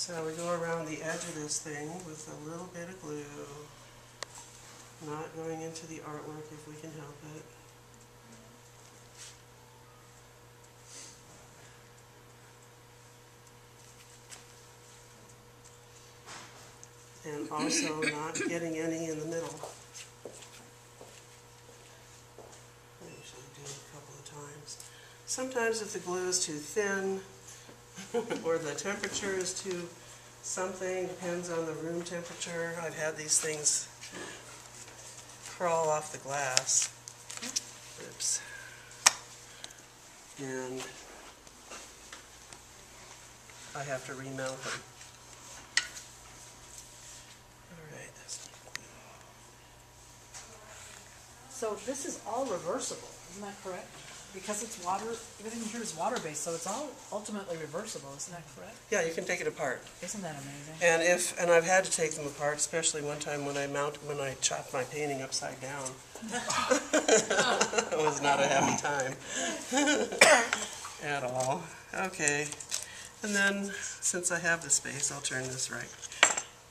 So we go around the edge of this thing with a little bit of glue, not going into the artwork if we can help it. And also not getting any in the middle. I usually do it a couple of times. Sometimes if the glue is too thin, or the temperature is too something, depends on the room temperature. I've had these things crawl off the glass. Oops. And I have to remelt them. Alright, that's not glue. So this is all reversible, isn't that correct? Because it's water, everything here is water-based, so it's all ultimately reversible, isn't that correct? Yeah, you can take it apart. Isn't that amazing? And I've had to take them apart, especially one time when I chopped my painting upside down. It was not a happy time at all. Okay, and then since I have the space, I'll turn this right.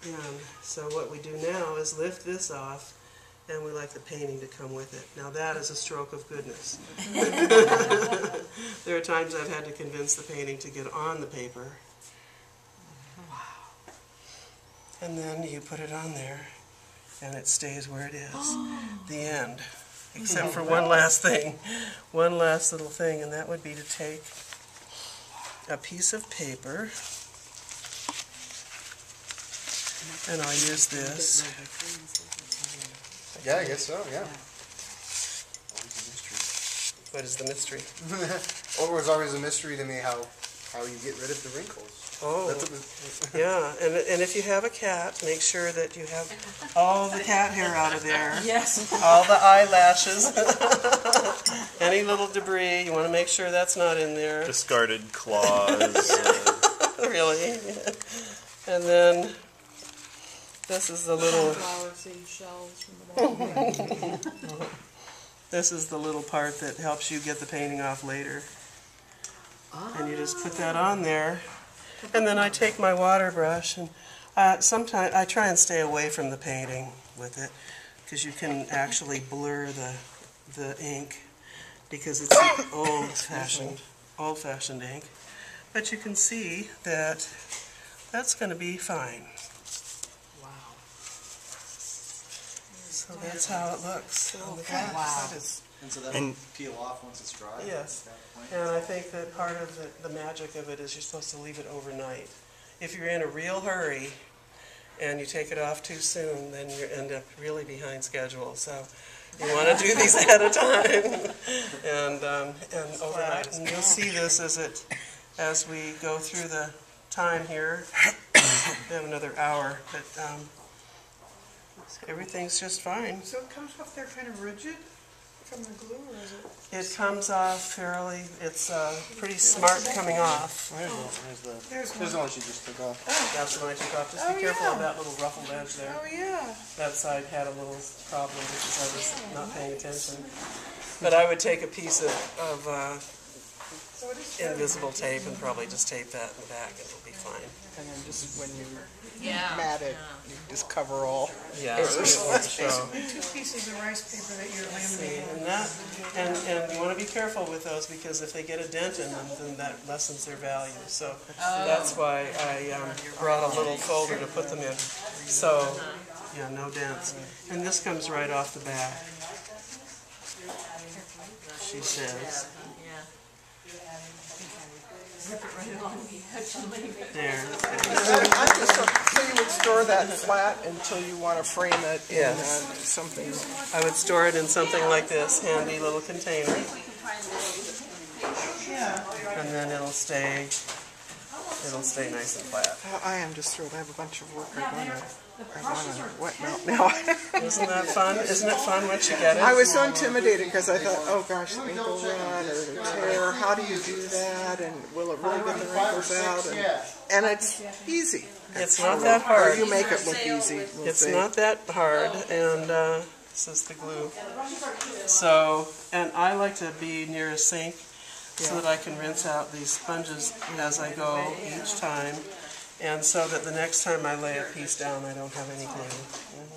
And so what we do now is lift this off, and we like the painting to come with it. Now that is a stroke of goodness. There are times I've had to convince the painting to get on the paper. Wow. And then you put it on there, and it stays where it is. The end. Except for one last thing. One last little thing, and that would be to take a piece of paper, and I'll use this. Yeah, I guess so, yeah. What is the mystery? Well, it was always a mystery to me how you get rid of the wrinkles. Oh, yeah, and if you have a cat, make sure that you have all the cat hair out of there. Yes. All the eyelashes. Any little debris, you want to make sure that's not in there. Discarded claws. Really. And then this is the little... Flower seed shells from the bottom. This is the little part that helps you get the painting off later. And you just put that on there. And then I take my water brush, and sometimes I try and stay away from the painting with it, because you can actually blur the ink, because it's old-fashioned ink. But you can see that that's going to be fine. Wow. So that's how it looks. Okay. Wow. And so that'll peel off once it's dry? Yes. And I think that part of the magic of it is you're supposed to leave it overnight. If you're in a real hurry and you take it off too soon, then you end up really behind schedule. So you want to do these ahead of time and overnight. And you'll see this as we go through the time here. We have another hour, but everything's just fine. So it comes off there kind of rigid from the glue, or is it? It comes off fairly, it's pretty smart coming off. There's the one she just took off. That's the one I took off. Just be careful of that little ruffled edge there. Oh, yeah. That side had a little problem because I was not paying attention. But I would take a piece of invisible tape and probably just tape that in the back and it'll be fine. And then just when you mat it, you just cover all. Yeah, so it won't show. Basically 2 pieces of rice paper that you're laminating. And you want to be careful with those, because if they get a dent in them, then that lessens their value. So that's why I brought a little folder to put them in. So, yeah, no dents. And this comes right off the back, she says. There. So you would store that flat until you want to frame it in something. I would store it in something like this, handy little container. And then it'll stay nice and flat. I am just thrilled. I have a bunch of work I want to wet melt now. Isn't that fun? Isn't it fun once you get it? I was so intimidated because I thought, oh gosh, the ink will run or the tear. How do you do that? And will it really get the wrinkles out? And it's easy. It's not that hard. Or you make it look easy. It's not that hard, and this is the glue. So, and I like to be near a sink so that I can rinse out these sponges as I go each time. And so that the next time I lay a piece down, I don't have any glue.